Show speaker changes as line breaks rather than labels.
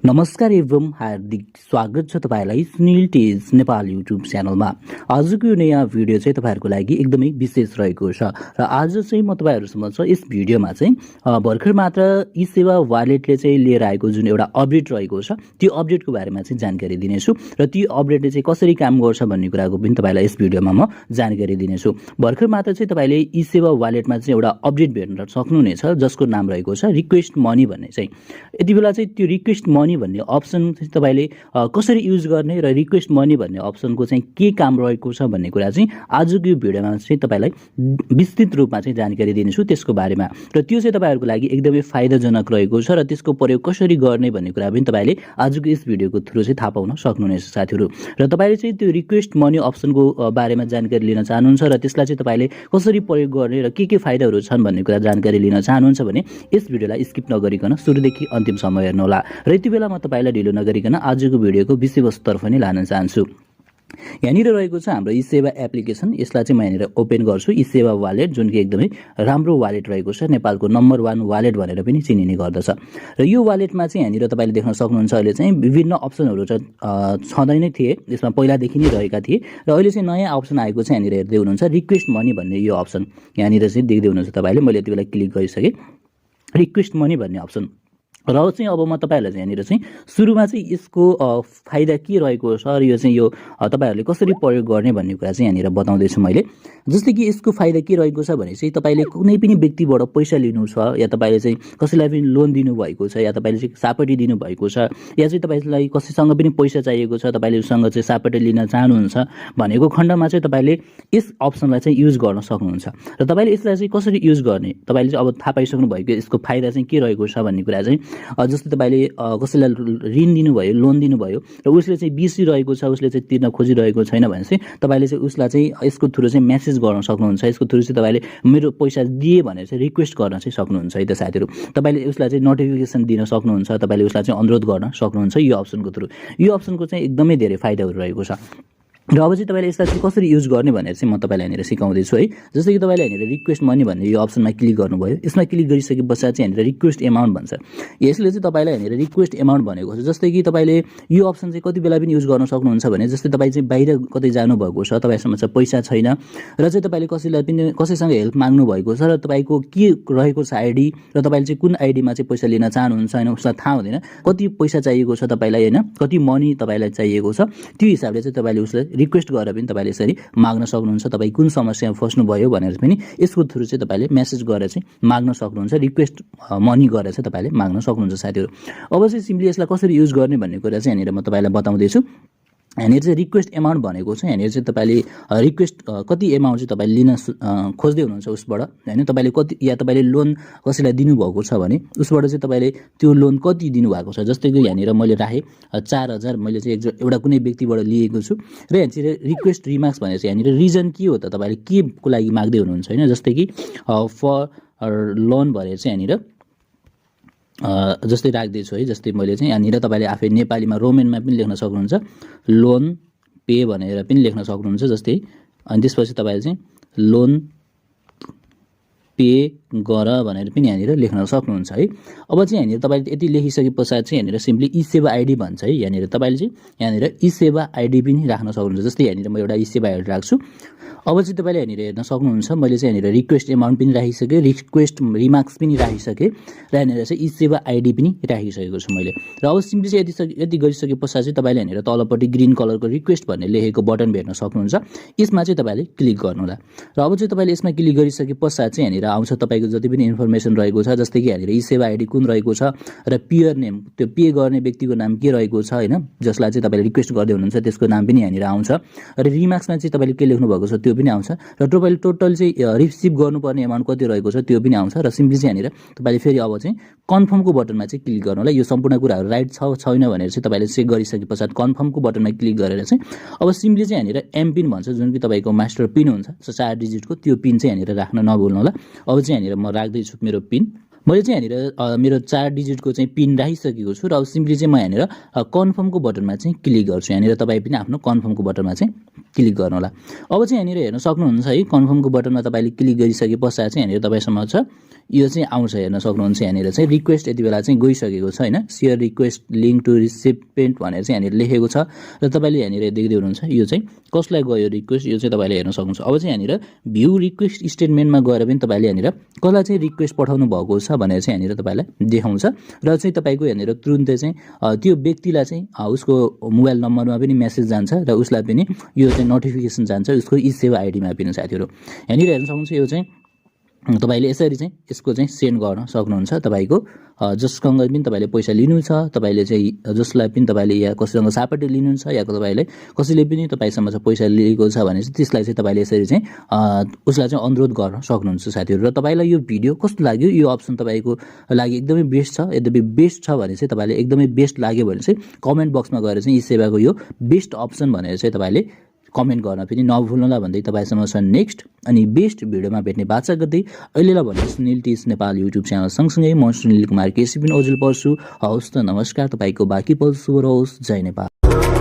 नमस्कार एवं हार्दिक स्वागत छ तपाईलाई सुनिल टीच नेपाल युट्युब च्यानलमा। आजको यो नयाँ भिडियो चाहिँ तपाईहरुको लागि एकदमै विशेष रहेको छ र आज चाहिँ म तपाईहरु समक्ष यस भिडियोमा चाहिँ भर्खर मात्र eSewa वालेटले चाहिँ लिएर आएको जुन एउटा अपडेट रहेको छ त्यो अपडेटको बारेमा चाहिँ जानकारी दिनेछु र त्यो अपडेटले चाहिँ कसरी काम गर्छ भन्ने कुराको पनि तपाईलाई यस भिडियोमा म जानकारी दिनेछु। भर्खर मात्र चाहिँ तपाईले eSewa वालेटमा चाहिँ एउटा अपडेट भेट्न सक्नुहुनेछ जसको नाम रहेको छ रिक्वेस्ट मनी भन्ने चाहिँ। यति बेला चाहिँ त्यो रिक्वेस्ट मनी भन्ने अप्सन चाहिँ तपाईले कसरी युज गर्ने र रिक्वेस्ट मनी भन्ने अप्सनको चाहिँ के काम रहेको छ भन्ने कुरा चाहिँ आजको यो भिडियोमा चाहिँ तपाईलाई विस्तृत रूपमा चाहिँ जानकारी दिनेछु त्यसको बारेमा र त्यो चाहिँ तपाईहरुको लागि एकदमै फाइदाजनक रहेको छ र त्यसको प्रयोग कसरी गर्ने भन्ने कुरा पनि तपाईले आजको यस भिडियोको थ्रु चाहिँ थाहा पाउन सक्नुहुनेछ साथीहरु। र तपाईले चाहिँ त्यो रिक्वेस्ट मनी अप्सनको बारेमा जानकारी लिन चाहनुहुन्छ र त्यसलाई चाहिँ तपाईले कसरी प्रयोग गर्ने र के फाइदाहरु छन् भन्ने कुरा जानकारी लिन चाहनुहुन्छ भने यस भिडियोलाई स्किप नगरिकन सुरुदेखि अन्तिमसम्म हेर्नुहोला। र यति बेला म तपाईलाई ढिलो नगरिकन आजको भिडियोको विषयवस्तुतर्फ नै लान चाहन्छु। यहाँनिर रहेको छ हाम्रो eSewa एप्लिकेसन। यसलाई चाहिँ म यहाँनिर ओपन गर्छु। eSewa वालेट जुन कि एकदमै राम्रो वालेट रहेको छ, नेपालको नम्बर 1 वालेट भनेर पनि चिनिने गर्दछ। र यो वालेटमा चाहिँ यहाँनिर तपाईले देख्न सक्नुहुन्छ अहिले चाहिँ विभिन्न अप्सनहरु चाहिँ छँदै नै थिए, यसमा पहिलादेखि नै रहेका थिए र अहिले चाहिँ नयाँ अप्सन आएको छ। यहाँनिर हेर्दै हुनुहुन्छ रिक्वेस्ट मनी भन्ने यो अप्सन यहाँनिर चाहिँ देख्दै हुनुहुन्छ तपाईले। मैले यति बेला क्लिक गरिसके रिक्वेस्ट मनी भन्ने अप्सन र चाहिँ अब म तपाईहरुलाई चाहिँ यहाँनिर चाहिँ सुरुमा चाहिँ यसको फाइदा के रहेको छ र यो चाहिँ यो तपाईहरुले कसरी प्रयोग गर्ने भन्ने कुरा चाहिँ यहाँनिर बताउँदै छु मैले। जस्तै कि यसको फाइदा के रहेको छ भने चाहिँ तपाईले कुनै पनि व्यक्तिबाट पैसा लिनु छ या तपाईले चाहिँ कसैलाई पनि लोन दिनु भएको छ या तपाईले चाहिँ सापटी दिनु भएको छ या चाहिँ तपाईलाई कसैसँग पनि पैसा चाहिएको छ, तपाईले उसँग चाहिँ सापटी लिन चाहनुहुन्छ भनेको खण्डमा चाहिँ तपाईले यस अप्सनलाई चाहिँ युज गर्न सक्नुहुन्छ। र तपाईले यसलाई चाहिँ कसरी युज गर्ने तपाईले चाहिँ अब थाहा पाइसक्नु भएको यसको फाइदा चाहिँ के रहेको छ भन्ने कुरा चाहिँ जस्तै तपाईले कसैलाई ऋण दिनुभयो, लोन दिनुभयो र उसले चाहिँ बिर्सिरहेको छ, उसले चाहिँ तिर्न खोजिरहेको छैन भने चाहिँ तपाईले चाहिँ उसलाई चाहिँ यसको थ्रु चाहिँ मेसेज गर्न सक्नुहुन्छ। यसको थ्रु चाहिँ तपाईले मेरो पैसा दिए भनेर चाहिँ रिक्वेस्ट गर्न चाहिँ सक्नुहुन्छ है त साथीहरु। तपाईले उसलाई चाहिँ नोटिफिकेसन दिन सक्नुहुन्छ, तपाईले उसलाई चाहिँ अनुरोध गर्न सक्नुहुन्छ यो अप्सनको थ्रु। यो अप्सनको चाहिँ एकदमै धेरै फाइदाहरु रहेको छ। र अब चाहिँ तपाईले यसलाई चाहिँ कसरी युज गर्ने भनेर चाहिँ म तपाईलाई यहाँनिर सिकाउँदै छु है। जस्तै कि तपाईले यहाँनिर रिक्वेस्ट मनी भन्ने यो अप्सनमा क्लिक गर्नुभयो। यसमा क्लिक गरिसके पश्चात चाहिँ यहाँनिर रिक्वेस्ट एमाउन्ट भन्छ। यसले चाहिँ तपाईलाई यहाँनिर रिक्वेस्ट एमाउन्ट भनेको छ। जस्तै कि तपाईले यो अप्सन चाहिँ कति बेला पनि युज गर्न सक्नुहुन्छ भने जस्तै तपाई चाहिँ बाहिर कतै जानु भएको छ, तपाईसँग चाहिँ पैसा छैन र चाहिँ तपाईले कसैलाई पनि कसैसँग हेल्प माग्नु भएको छ र तपाईको के रहेको छ आईडी र तपाईले चाहिँ कुन आईडीमा चाहिँ पैसा लिन चाहनुहुन्छ हैन, उसलाई थाहा हुँदैन कति पैसा चाहिएको छ तपाईलाई हैन, कति मनी तपाईलाई चाहिएको छ, त्यो हिसाबले चाहिँ तपाईले उसलाई रिक्वेस्ट गरेर पनि तपाईले यसरी माग्न सक्नुहुन्छ। तपाई कुन समस्यामा फस्नु भयो भनेर पनि यसको थ्रु चाहिँ तपाईले मेसेज गरेर चाहिँ माग्न सक्नुहुन्छ, रिक्वेस्ट मनी गरेर चाहिँ तपाईले माग्न सक्नुहुन्छ साथीहरु। अब चाहिँ सिम्पली यसलाई कसरी युज गर्ने भन्ने कुरा चाहिँ यहाँनिर म तपाईलाई बताउँदै छु। यहाँनिर चाहिँ रिक्वेस्ट एमाउन्ट भनेको छ, यहाँनिर चाहिँ तपाईले रिक्वेस्ट कति एमाउन्ट चाहिँ तपाईले लिन खोज्दै हुनुहुन्छ उसबाट हैन, तपाईले कति या तपाईले लोन कसैलाई दिनुभएको छ भने उसबाट चाहिँ तपाईले त्यो लोन कति दिनुभएको छ। जस्तै कि यहाँनिर मैले राखे 4000 मैले चाहिँ एउटा कुनै व्यक्तिबाट लिएको छु र यहाँ चाहिँ रिक्वेस्ट रिमार्क्स भनेर चाहिँ यहाँनिर रिजन के हो त तपाईले के को लागि माग्दै हुनुहुन्छ हैन। जस्तै कि फर लोन भनेर चाहिँ यहाँनिर जस्तै राख्दैछु है। जस्तै मैले चाहिँ यहाँनिर तपाईले आफै नेपालीमा रोमनमा पनि लेख्न सक्नुहुन्छ, लोन पे भनेर पनि लेख्न सक्नुहुन्छ जस्तै। अनि त्यसपछि तपाईले चाहिँ लोन पे गर भनेर पनि यहाँनिर लेख्न सक्नुहुन्छ है। अब चाहिँ यहाँनिर तपाईले यति लेखिसके पश्चात चाहिँ यहाँनिर सिम्पली eSewa आईडी भन्छ है। यहाँनिर तपाईले चाहिँ यहाँनिर eSewa आईडी पनि राख्न सक्नुहुन्छ। जस्तै यहाँनिर म एउटा eSewa आईडी राख्छु। अब चाहिँ तपाईले यहाँनिर हेर्न सक्नुहुन्छ मैले चाहिँ यहाँनिर रिक्वेस्ट एमाउन्ट पनि राखिसके, रिक्वेस्ट रिमार्क्स पनि राखिसके र यहाँनिर चाहिँ eSewa आईडी पनि राखिसकेको छु मैले। र अब सिम्पली चाहिँ यति गरिसके पश्चात चाहिँ तपाईले यहाँनिर तलपट्टि ग्रीन कलरको रिक्वेस्ट भन्ने लेखेको बटन भेट्न सक्नुहुन्छ। यसमा चाहिँ तपाईले क्लिक गर्नु होला र अब चाहिँ तपाईले यसमा क्लिक गरिसके पश्चात चाहिँ यहाँनिर आउँछ तपाईको जति पनि इन्फर्मेसन रहेको छ। जस्तै कि यहाँनिर eSewa आईडी कुन रहेको छ र पेयर नेम, त्यो पे गर्ने व्यक्तिको नाम के रहेको छ हैन, जसलाई चाहिँ तपाईले रिक्वेस्ट गर्दै हुनुहुन्छ त्यसको नाम पनि यहाँनिर आउँछ र रिमार्क्समा चाहिँ तपाईले के लेख्नु भएको छ त्यो पनि आउँछ र टोटल चाहिँ रिसिभ गर्नुपर्ने एमाउन्ट कति रहेको छ त्यो पनि आउँछ। र सिम्पली चाहिँ यहाँनिर तपाईले फेरि अब चाहिँ कन्फर्मको बटनमा चाहिँ क्लिक गर्नु होला। यो सम्पूर्ण कुराहरु राइट छ छैन भनेर चाहिँ तपाईले चेक गरिसके पश्चात कन्फर्मको बटनमा क्लिक गरेर चाहिँ अब सिम्पली चाहिँ यहाँनिर एम पिन भन्छ जुन कि तपाईको मास्टर पिन हुन्छ 4 डिजिटको, त्यो पिन चाहिँ यहाँनिर राख्न नभुल्नु होला। अब चाहिँ यहाँनिर म राख्दै छु मेरो पिन। मैले चाहिँ यहाँनिर मेरो 4 डिजिटको चाहिँ पिन राखिसकेको छु र अब सिम्पली चाहिँ म यहाँनिर कन्फर्मको बटनमा चाहिँ क्लिक गर्छु। यहाँनिर तपाईँ पनि आफ्नो कन्फर्मको बटनमा चाहिँ क्लिक गर्नु होला। अब चाहिँ यहाँनिर हेर्न सक्नुहुन्छ है, कन्फर्मको बटनमा तपाईँले क्लिक गरिसके पश्चात चाहिँ यहाँनिर तपाईँसँग छ यो चाहिँ आउँछ, हेर्न सक्नुहुन्छ। यहाँनिर चाहिँ रिक्वेस्ट यति बेला चाहिँ गइसकेको छ हैन, सेयर रिक्वेस्ट लिङ्क टु रिसिपेन्ट भनेर चाहिँ यहाँनिर लेखेको छ र तपाईँले यहाँनिर देख्दै हुनुहुन्छ यो चाहिँ कसलाई गयो रिक्वेस्ट, यो चाहिँ तपाईँले हेर्न सक्नुहुन्छ। अब चाहिँ यहाँनिर भ्यू रिक्वेस्ट स्टेटमेन्टमा गएर पनि तपाईँले यहाँनिर कसलाई चाहिँ रिक्वेस्ट पठाउनु भएको छ भनेर चाहिँ यहाँनिर तपाईँलाई देखाउँछ र चाहिँ तपाईँको यहाँनिर तुरुन्तै चाहिँ त्यो व्यक्तिलाई चाहिँ उसको मोबाइल नम्बरमा पनि मेसेज जान्छ र उसलाई पनि यो चाहिँ नोटिफिकेसन जान्छ उसको eSewa आइडीमा पनि साथीहरू। यहाँनिर हेर्न सक्नुहुन्छ यो चाहिँ तपाईले यसरी चाहिँ यसको चाहिँ सेन्ड गर्न सक्नुहुन्छ। तपाईको जससँग पनि तपाईले पैसा लिनु छ, तपाईले चाहिँ जसलाई पनि तपाईले या कसैसँग सापट्टि लिनु छ या तपाईले कसैले पनि तपाईसँग चाहिँ पैसा लिएको छ भने चाहिँ त्यसलाई चाहिँ तपाईले यसरी चाहिँ उसलाई चाहिँ अनुरोध गर्न सक्नुहुन्छ साथीहरु। र तपाईलाई यो भिडियो कस्तो लाग्यो, यो अप्सन तपाईको लागि एकदमै बेस्ट छ, यद्यपि बेस्ट छ भने चाहिँ तपाईले एकदमै बेस्ट लाग्यो भने चाहिँ कमेन्ट बक्समा गएर चाहिँ eSewa को यो बेस्ट अप्सन भनेर चाहिँ तपाईले कमेन्ट गर्न पनि नभुल्नुहोला भन्दै तपाईसँग छ नेक्स्ट अनि बेस्ट भिडियोमा भेट्ने बाचा गर्दै अहिलेलाई भने Sunil teach Nepal YouTube channel सँगसँगै म सुनिल कुमार केसी पनि ओझेल पर्छु। हवस् त नमस्कार, तपाईको बाँकी पल शुभ रहोस्। जय नेपाल।